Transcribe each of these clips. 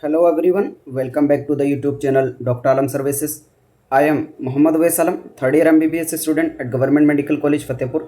Hello everyone, welcome back to the YouTube channel Dr. Alam Services. I am Mohammad Wais Alam, third year MBBS student at government medical college Fatehpur.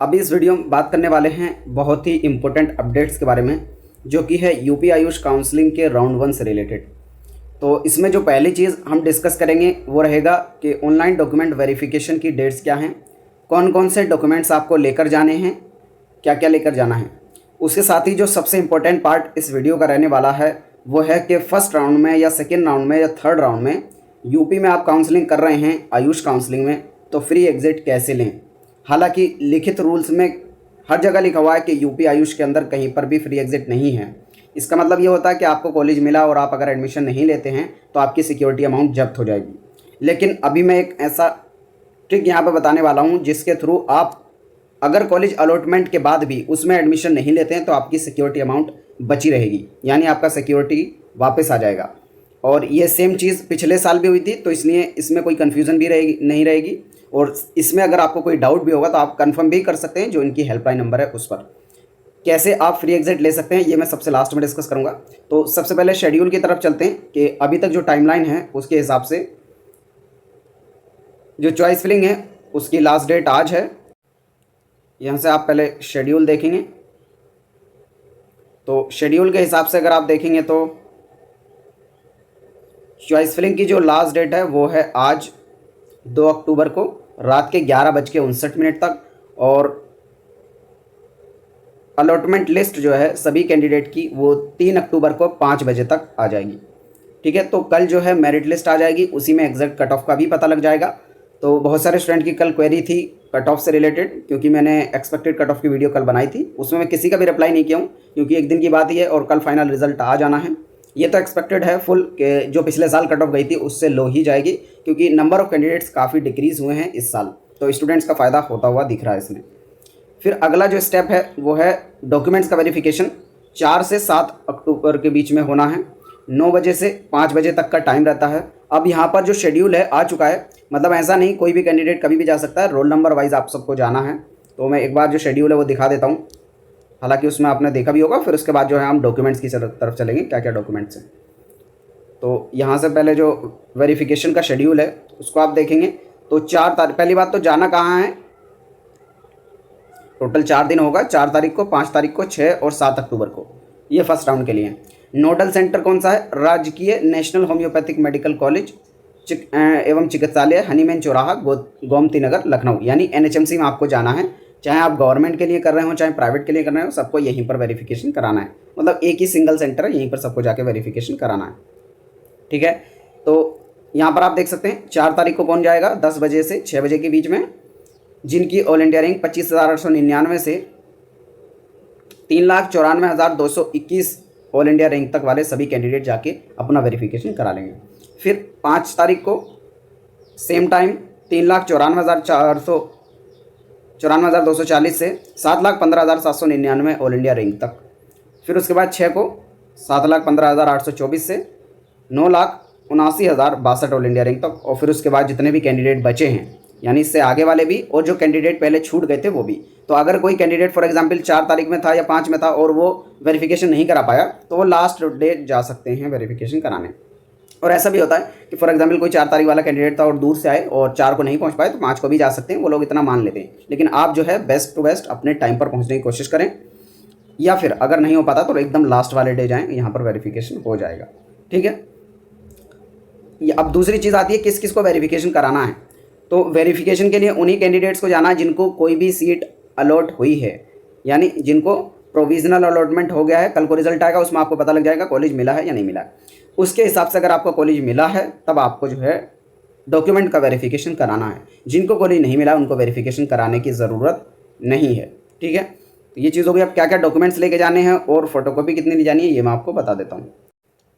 अभी इस video में बात करने वाले हैं बहुत ही इंपॉर्टेंट अपडेट्स के बारे में, जो कि है यूपी आयुष काउंसलिंग के राउंड 1 से रिलेटेड। तो इसमें जो पहली चीज़ हम डिस्कस करेंगे वो रहेगा कि ऑनलाइन डॉक्यूमेंट वेरिफिकेशन की डेट्स क्या हैं, कौन कौन से डॉक्यूमेंट्स आपको लेकर जाने हैं, क्या क्या लेकर जाना है। उसके साथ ही जो सबसे इम्पोर्टेंट पार्ट इस वीडियो का रहने वाला है वो है कि फर्स्ट राउंड में या सेकेंड राउंड में या थर्ड राउंड में यूपी में आप काउंसलिंग कर रहे हैं आयुष काउंसलिंग में, तो फ्री एग्जिट कैसे लें। हालांकि लिखित रूल्स में हर जगह लिखा हुआ है कि यूपी आयुष के अंदर कहीं पर भी फ्री एग्जिट नहीं है। इसका मतलब ये होता है कि आपको कॉलेज मिला और आप अगर एडमिशन नहीं लेते हैं तो आपकी सिक्योरिटी अमाउंट जब्त हो जाएगी। लेकिन अभी मैं एक ऐसा ट्रिक यहाँ पर बताने वाला हूँ जिसके थ्रू आप अगर कॉलेज अलॉटमेंट के बाद भी उसमें एडमिशन नहीं लेते हैं तो आपकी सिक्योरिटी अमाउंट बची रहेगी, यानी आपका सिक्योरिटी वापस आ जाएगा। और ये सेम चीज़ पिछले साल भी हुई थी, तो इसलिए इसमें कोई कन्फ्यूज़न भी नहीं रहेगी। और इसमें अगर आपको कोई डाउट भी होगा तो आप कंफर्म भी कर सकते हैं, जो इनकी हेल्पलाइन नंबर है उस पर। कैसे आप फ्री एग्जिट ले सकते हैं ये मैं सबसे लास्ट में डिस्कस करूँगा। तो सबसे पहले शेड्यूल की तरफ चलते हैं कि अभी तक जो टाइमलाइन है उसके हिसाब से जो चॉइस फिलिंग है उसकी लास्ट डेट आज है। यहाँ से आप पहले शेड्यूल देखेंगे, तो शेड्यूल के हिसाब से अगर आप देखेंगे तो चॉइस फिलिंग की जो लास्ट डेट है वो है आज 2 अक्टूबर को रात के 11:59 तक। और अलॉटमेंट लिस्ट जो है सभी कैंडिडेट की वो 3 अक्टूबर को 5 बजे तक आ जाएगी। ठीक है, तो कल जो है मेरिट लिस्ट आ जाएगी, उसी में एग्जैक्ट कट ऑफ का भी पता लग जाएगा। तो बहुत सारे स्टूडेंट की कल क्वेरी थी कट ऑफ से रिलेटेड, क्योंकि मैंने एक्सपेक्टेड कट ऑफ की वीडियो कल बनाई थी, उसमें मैं किसी का भी रिप्लाई नहीं किया हूँ, क्योंकि एक दिन की बात ही है और कल फाइनल रिजल्ट आ जाना है। ये तो एक्सपेक्टेड है फुल कि जो पिछले साल कट ऑफ गई थी उससे लो ही जाएगी, क्योंकि नंबर ऑफ़ कैंडिडेट्स काफ़ी डिक्रीज़ हुए हैं इस साल, तो स्टूडेंट्स का फ़ायदा होता हुआ दिख रहा है इसमें। फिर अगला जो स्टेप है वो है डॉक्यूमेंट्स का वेरिफिकेशन। 4 से 7 अक्टूबर के बीच में होना है, 9 बजे से 5 बजे तक का टाइम रहता है। अब यहाँ पर जो शेड्यूल है आ चुका है, मतलब ऐसा नहीं कोई भी कैंडिडेट कभी भी जा सकता है, रोल नंबर वाइज आप सबको जाना है। तो मैं एक बार जो शेड्यूल है वो दिखा देता हूँ, हालांकि उसमें आपने देखा भी होगा। फिर उसके बाद जो है हम डॉक्यूमेंट्स की तरफ चलेंगे, क्या क्या डॉक्यूमेंट्स हैं। तो यहाँ से पहले जो वेरिफिकेशन का शेड्यूल है उसको आप देखेंगे तो 4 तारीख, पहली बात तो जाना कहाँ है, टोटल 4 दिन होगा, 4 तारीख को, 5 तारीख को, 6 और 7 अक्टूबर को। ये फर्स्ट राउंड के लिए। नोडल सेंटर कौन सा है, राजकीय नेशनल होम्योपैथिक मेडिकल कॉलेज एवं चिकित्सालय हनीमैन चौराहा गोमती नगर लखनऊ, यानी NHMC में आपको जाना है। चाहे आप गवर्नमेंट के लिए कर रहे हो चाहे प्राइवेट के लिए कर रहे हो, सबको यहीं पर वेरिफिकेशन कराना है। मतलब एक ही सिंगल सेंटर है, यहीं पर सबको जाके वेरिफिकेशन कराना है। ठीक है, तो यहाँ पर आप देख सकते हैं 4 तारीख को कौन जाएगा 10 बजे से 6 बजे के बीच में, जिनकी ऑल इंडिया रैंक 25,899 से 3,94,221 ऑल इंडिया रैंक तक वाले सभी कैंडिडेट जाके अपना वेरिफिकेशन करा लेंगे। फिर 5 तारीख को सेम टाइम 3,94,240 से 7,15,799 ऑल इंडिया रैंक तक। फिर उसके बाद 6 को 7,15,824 से 9,79,062 ऑल इंडिया रैंक तक। और फिर उसके बाद जितने भी कैंडिडेट बचे हैं, यानी इससे आगे वाले भी और जो कैंडिडेट पहले छूट गए थे वो भी। तो अगर कोई कैंडिडेट फॉर एग्जांपल 4 तारीख में था या 5 में था और वो वेरिफिकेशन नहीं करा पाया, तो वो लास्ट डे जा सकते हैं वेरिफिकेशन कराने। और ऐसा भी होता है कि फॉर एग्जांपल कोई 4 तारीख वाला कैंडिडेट था और दूर से आए और 4 को नहीं पहुंच पाए, तो 5 को भी जा सकते हैं, वो लोग इतना मान लेते हैं। लेकिन आप जो है बेस्ट टू बेस्ट अपने टाइम पर पहुँचने की कोशिश करें, या फिर अगर नहीं हो पाता तो एकदम लास्ट वाले डे जाएँ, यहाँ पर वेरिफिकेशन हो जाएगा। ठीक है, अब दूसरी चीज़ आती है किस किस को वेरिफिकेशन कराना है। तो वेरिफिकेशन के लिए उन्हीं कैंडिडेट्स को जाना है जिनको कोई भी सीट अलॉट हुई है, यानी जिनको प्रोविजनल अलॉटमेंट हो गया है। कल को रिजल्ट आएगा, उसमें आपको पता लग जाएगा कॉलेज मिला है या नहीं मिला है। उसके हिसाब से अगर आपको कॉलेज मिला है तब आपको जो है डॉक्यूमेंट का वेरिफिकेशन कराना है। जिनको कॉलेज नहीं मिला उनको वेरिफिकेशन कराने की ज़रूरत नहीं है। ठीक है, तो ये चीज़ हो गई। अब क्या क्या डॉक्यूमेंट्स लेके जाने हैं और फोटोकॉपी कितनी ली जानी है ये मैं आपको बता देता हूँ।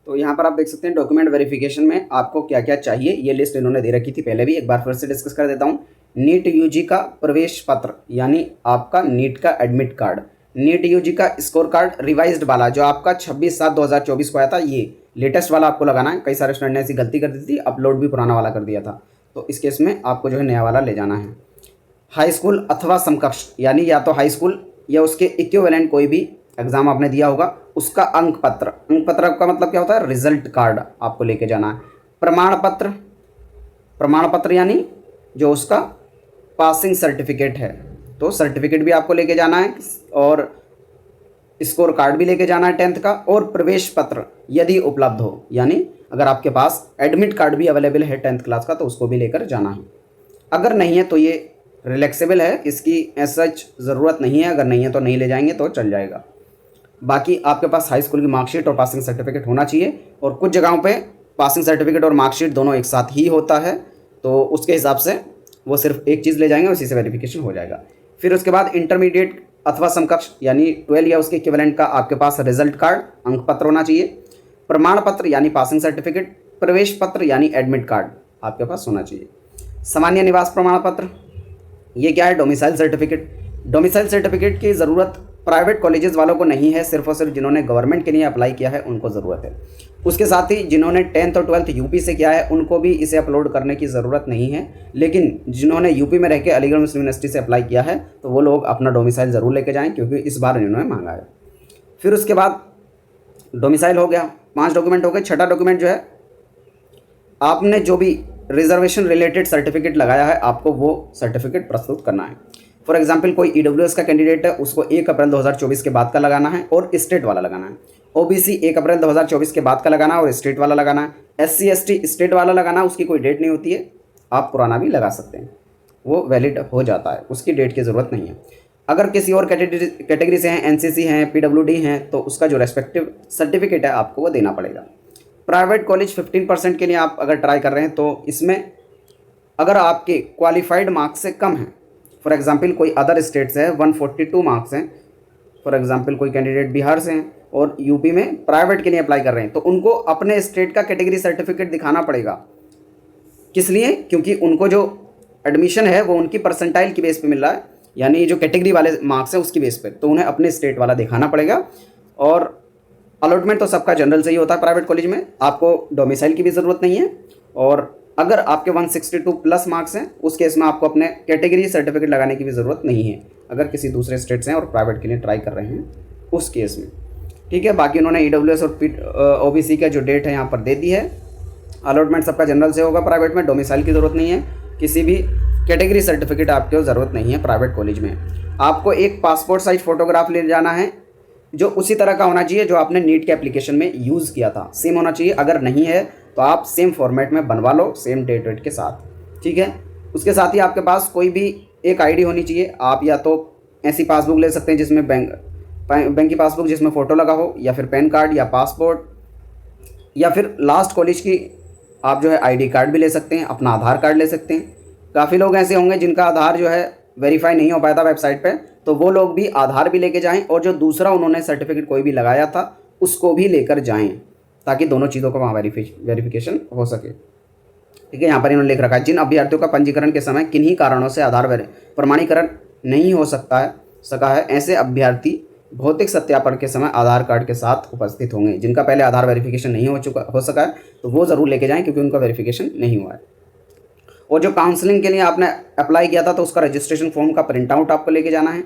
तो यहाँ पर आप देख सकते हैं डॉक्यूमेंट वेरिफिकेशन में आपको क्या क्या चाहिए, ये लिस्ट इन्होंने दे रखी थी पहले भी, एक बार फिर से डिस्कस कर देता हूँ। नीट यूजी का प्रवेश पत्र, यानी आपका नीट का एडमिट कार्ड, नीट यूजी का स्कोर कार्ड रिवाइज्ड वाला जो आपका 26/7/2024 को आया था, ये लेटेस्ट वाला आपको लगाना है। कई सारे स्टूडेंट ने ऐसी गलती कर दी थी, अपलोड भी पुराना वाला कर दिया था, तो इस केस में आपको जो है नया वाला ले जाना है। हाई स्कूल अथवा समकक्ष, यानी या तो हाई स्कूल या उसके इक्विवेलेंट कोई भी एग्ज़ाम आपने दिया होगा उसका अंक पत्र का मतलब क्या होता है, रिजल्ट कार्ड आपको लेके जाना है। प्रमाण पत्र यानी जो उसका पासिंग सर्टिफिकेट है, तो सर्टिफिकेट भी आपको लेके जाना है और स्कोर कार्ड भी लेके जाना है 10th का, और प्रवेश पत्र यदि उपलब्ध हो, यानी अगर आपके पास एडमिट कार्ड भी अवेलेबल है 10th क्लास का तो उसको भी लेकर जाना है। अगर नहीं है तो ये रिलैक्सेबल है, इसकी एज सच ज़रूरत नहीं है, अगर नहीं है तो नहीं ले जाएंगे तो चल जाएगा। बाकी आपके पास हाई स्कूल की मार्कशीट और पासिंग सर्टिफिकेट होना चाहिए, और कुछ जगहों पे पासिंग सर्टिफिकेट और मार्कशीट दोनों एक साथ ही होता है, तो उसके हिसाब से वो सिर्फ एक चीज़ ले जाएंगे, उसी से वेरिफिकेशन हो जाएगा। फिर उसके बाद इंटरमीडिएट अथवा समकक्ष यानी 12 या उसके इक्विवेलेंट का आपके पास रिजल्ट कार्ड, अंक पत्र होना चाहिए। प्रमाण पत्र यानी पासिंग सर्टिफिकेट, प्रवेश पत्र यानी एडमिट कार्ड आपके पास होना चाहिए। सामान्य निवास प्रमाण पत्र, ये क्या है, डोमिसाइल सर्टिफिकेट। डोमिसाइल सर्टिफिकेट की ज़रूरत प्राइवेट कॉलेजेस वालों को नहीं है, सिर्फ और सिर्फ जिन्होंने गवर्नमेंट के लिए अप्लाई किया है उनको ज़रूरत है। उसके साथ ही जिन्होंने 10th और 12th यूपी से किया है उनको भी इसे अपलोड करने की ज़रूरत नहीं है, लेकिन जिन्होंने यूपी में रह के अलीगढ़ मुस्लिम यूनिवर्सिटी से अप्लाई किया है तो वो लोग अपना डोमिसाइल ज़रूर लेके जाएँ, क्योंकि इस बार इन्होंने मांगा है। फिर उसके बाद डोमिसाइल हो गया, 5 डॉक्यूमेंट हो गए। छठा डॉक्यूमेंट जो है, आपने जो भी रिजर्वेशन रिलेटेड सर्टिफिकेट लगाया है आपको वो सर्टिफिकेट प्रस्तुत करना है। फॉर एग्जांपल कोई ईडब्ल्यूएस का कैंडिडेट है, उसको 1 अप्रैल 2024 के बाद का लगाना है और स्टेट वाला लगाना है। ओबीसी 1 अप्रैल 2024 के बाद का लगाना है और स्टेट वाला लगाना है। एससी एसटी स्टेट वाला लगाना है, उसकी कोई डेट नहीं होती है, आप पुराना भी लगा सकते हैं, वो वैलिड हो जाता है, उसकी डेट की ज़रूरत नहीं है। अगर किसी और कैटेगरी से हैं, एनसीसी हैं, पीडब्ल्यूडी हैं, तो उसका जो रेस्पेक्टिव सर्टिफिकेट है आपको वो देना पड़ेगा। प्राइवेट कॉलेज 15% के लिए आप अगर ट्राई कर रहे हैं तो इसमें अगर आपके क्वालिफाइड मार्क्स से कम है, फॉर एग्जांपल कोई अदर स्टेट से है 142 मार्क्स हैं, फॉर एग्जांपल कोई कैंडिडेट बिहार से हैं और यूपी में प्राइवेट के लिए अप्लाई कर रहे हैं, तो उनको अपने स्टेट का कैटेगरी सर्टिफिकेट दिखाना पड़ेगा। किस लिए? क्योंकि उनको जो एडमिशन है वो उनकी परसेंटाइल की बेस पे मिल रहा है, यानी जो कैटेगरी वाले मार्क्स हैं उसकी बेस पे, तो उन्हें अपने स्टेट वाला दिखाना पड़ेगा। और अलॉटमेंट तो सबका जनरल से ही होता है प्राइवेट कॉलेज में, आपको डोमिसाइल की भी ज़रूरत नहीं है। और अगर आपके 162 प्लस मार्क्स हैं उस केस में आपको अपने कैटेगरी सर्टिफिकेट लगाने की भी ज़रूरत नहीं है, अगर किसी दूसरे स्टेट से हैं और प्राइवेट के लिए ट्राई कर रहे हैं उस केस में। ठीक है, बाकी उन्होंने ईडब्ल्यूएस और ओबीसी का जो डेट है यहाँ पर दे दी है। अलॉटमेंट सबका जनरल से होगा प्राइवेट में, डोमिसाइल की ज़रूरत नहीं है, किसी भी कैटेगरी सर्टिफिकेट आपको ज़रूरत नहीं है प्राइवेट कॉलेज में। आपको एक पासपोर्ट साइज फ़ोटोग्राफ ले जाना है जो उसी तरह का होना चाहिए जो आपने नीट के एप्लीकेशन में यूज़ किया था, सेम होना चाहिए। अगर नहीं है तो आप सेम फॉर्मेट में बनवा लो, सेम डेट वेट के साथ। ठीक है, उसके साथ ही आपके पास कोई भी एक आईडी होनी चाहिए। आप या तो ऐसी पासबुक ले सकते हैं जिसमें बैंक की पासबुक जिसमें फ़ोटो लगा हो, या फिर पैन कार्ड या पासपोर्ट, या फिर लास्ट कॉलेज की आप जो है आईडी कार्ड भी ले सकते हैं, अपना आधार कार्ड ले सकते हैं। काफ़ी लोग ऐसे होंगे जिनका आधार जो है वेरीफाई नहीं हो पाया था वेबसाइट पे, तो वो लोग भी आधार भी लेके जाएं और जो दूसरा उन्होंने सर्टिफिकेट कोई भी लगाया था उसको भी लेकर जाएं, ताकि दोनों चीज़ों का वहाँ वेरिफिकेशन हो सके। ठीक है, यहाँ पर इन्होंने लिख रखा है, जिन अभ्यर्थियों का पंजीकरण के समय किन्हीं कारणों से आधार प्रमाणीकरण नहीं हो सका है, ऐसे अभ्यर्थी भौतिक सत्यापन के समय आधार कार्ड के साथ उपस्थित होंगे। जिनका पहले आधार वेरिफिकेशन नहीं हो सका है तो वो ज़रूर लेके जाएं, क्योंकि उनका वेरिफिकेशन नहीं हुआ है। और जो काउंसलिंग के लिए आपने अप्लाई किया था तो उसका रजिस्ट्रेशन फॉर्म का प्रिंट आउट आपको लेके जाना है।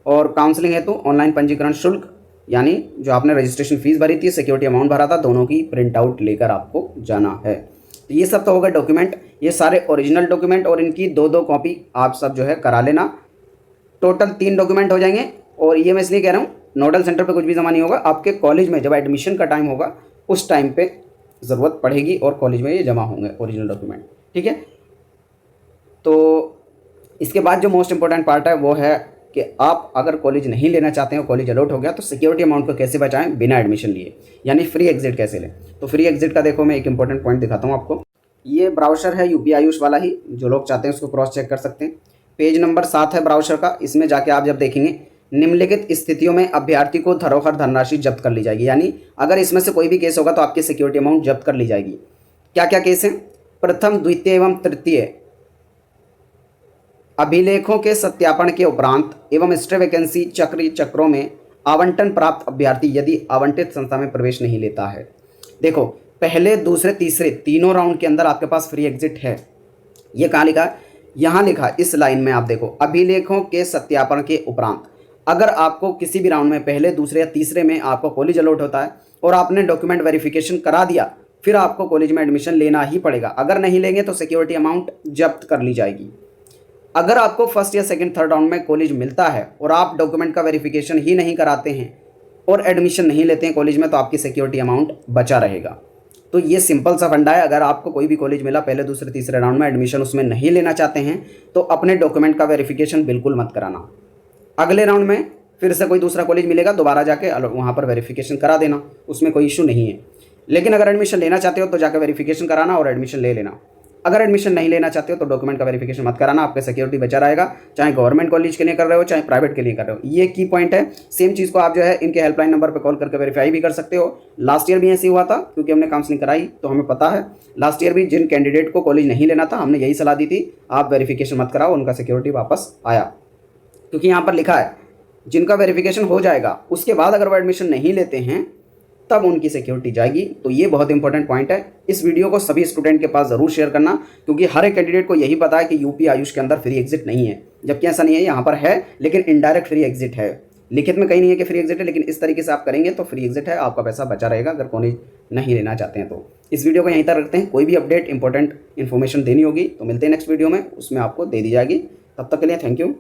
और काउंसलिंग है तो ऑनलाइन पंजीकरण शुल्क, यानी जो आपने रजिस्ट्रेशन फीस भरी थी, सिक्योरिटी अमाउंट भरा था, दोनों की प्रिंट आउट लेकर आपको जाना है। तो ये सब तो होगा डॉक्यूमेंट, ये सारे ओरिजिनल डॉक्यूमेंट, और इनकी 2-2 कॉपी आप सब जो है करा लेना। टोटल 3 डॉक्यूमेंट हो जाएंगे। और ये मैं इसलिए कह रहा हूँ, नोडल सेंटर पे कुछ भी जमा नहीं होगा, आपके कॉलेज में जब एडमिशन का टाइम होगा उस टाइम पे ज़रूरत पड़ेगी और कॉलेज में ये जमा होंगे ओरिजिनल डॉक्यूमेंट। ठीक है, तो इसके बाद जो मोस्ट इंपॉर्टेंट पार्ट है वो है कि आप अगर कॉलेज नहीं लेना चाहते हैं, कॉलेज अलॉट हो गया, तो सिक्योरिटी अमाउंट को कैसे बचाएं बिना एडमिशन लिए, यानी फ्री एग्जिट कैसे लें। तो फ्री एग्जिट का देखो मैं एक इंपॉर्टेंट पॉइंट दिखाता हूँ आपको। ये ब्राउज़र है यूपी आयुष वाला ही, जो लोग चाहते हैं उसको क्रॉस चेक कर सकते हैं। पेज नंबर 7 है ब्राउज़र का, इसमें जाके आप जब देखेंगे निम्नलिखित स्थितियों में अभ्यर्थी को धरोहर धनराशि जब्त कर ली जाएगी, यानी अगर इसमें से कोई भी केस होगा तो आपकी सिक्योरिटी अमाउंट जब्त कर ली जाएगी। क्या क्या केस हैं? प्रथम, द्वितीय एवं तृतीय अभिलेखों के सत्यापन के उपरांत एवं स्टे वैकेंसी चक्रों में आवंटन प्राप्त अभ्यर्थी यदि आवंटित संस्था में प्रवेश नहीं लेता है। देखो, पहले, दूसरे, तीसरे तीनों राउंड के अंदर आपके पास फ्री एग्जिट है। ये कहाँ लिखा है? यहाँ लिखा, इस लाइन में आप देखो, अभिलेखों के सत्यापन के उपरांत। अगर आपको किसी भी राउंड में पहले, दूसरे या तीसरे में आपको कॉलेज अलॉट होता है और आपने डॉक्यूमेंट वेरिफिकेशन करा दिया, फिर आपको कॉलेज में एडमिशन लेना ही पड़ेगा। अगर नहीं लेंगे तो सिक्योरिटी अमाउंट जब्त कर ली जाएगी। अगर आपको फर्स्ट या सेकंड, थर्ड राउंड में कॉलेज मिलता है और आप डॉक्यूमेंट का वेरिफिकेशन ही नहीं कराते हैं और एडमिशन नहीं लेते हैं कॉलेज में, तो आपकी सिक्योरिटी अमाउंट बचा रहेगा। तो ये सिंपल सा फंडा है। अगर आपको कोई भी कॉलेज मिला पहले, दूसरे, तीसरे राउंड में, एडमिशन उसमें नहीं लेना चाहते हैं तो अपने डॉक्यूमेंट का वेरिफिकेशन बिल्कुल मत कराना। अगले राउंड में फिर से कोई दूसरा कॉलेज मिलेगा, दोबारा जाके वहाँ पर वेरिफिकेशन करा देना, उसमें कोई इशू नहीं है। लेकिन अगर एडमिशन लेना चाहते हो तो जाकर वेरिफिकेशन कराना और एडमिशन ले लेना। अगर एडमिशन नहीं लेना चाहते हो तो डॉक्यूमेंट का वेरिफिकेशन मत कराना, आपका सिक्योरिटी बचा रहेगा, चाहे गवर्नमेंट कॉलेज के लिए कर रहे हो चाहे प्राइवेट के लिए कर रहे हो। ये की पॉइंट है। सेम चीज़ को आप जो है इनके हेल्पलाइन नंबर पर कॉल करके वेरीफाई भी कर सकते हो। लास्ट ईयर भी ऐसे हुआ था, क्योंकि हमने काउंसलिंग कराई तो हमें पता है। लास्ट ईयर भी जिन कैंडिडेट को कॉलेज नहीं लेना था, हमने यही सलाह दी थी, आप वेरिफिकेशन मत कराओ, उनका सिक्योरिटी वापस आया। क्योंकि यहाँ पर लिखा है जिनका वेरिफिकेशन हो जाएगा उसके बाद अगर वो एडमिशन नहीं लेते हैं तब उनकी सिक्योरिटी जाएगी। तो ये बहुत इंपॉर्टेंट पॉइंट है। इस वीडियो को सभी स्टूडेंट के पास ज़रूर शेयर करना, क्योंकि हर एक कैंडिडेट को यही पता है कि यूपी आयुष के अंदर फ्री एग्जिट नहीं है, जबकि ऐसा नहीं है, यहाँ पर है लेकिन इनडायरेक्ट फ्री एग्जिट है। लिखित में कहीं नहीं है कि फ्री एग्जिट है, लेकिन इस तरीके से आप करेंगे तो फ्री एग्जिट है, आपका पैसा बचा रहेगा अगर कॉलेज नहीं लेना चाहते हैं तो। इस वीडियो को यहीं तक रखते हैं। कोई भी अपडेट, इंपॉर्टेंट इन्फॉर्मेशन देनी होगी तो मिलते हैं नेक्स्ट वीडियो में, उसमें आपको दे दी जाएगी। तब तक के लिए थैंक यू।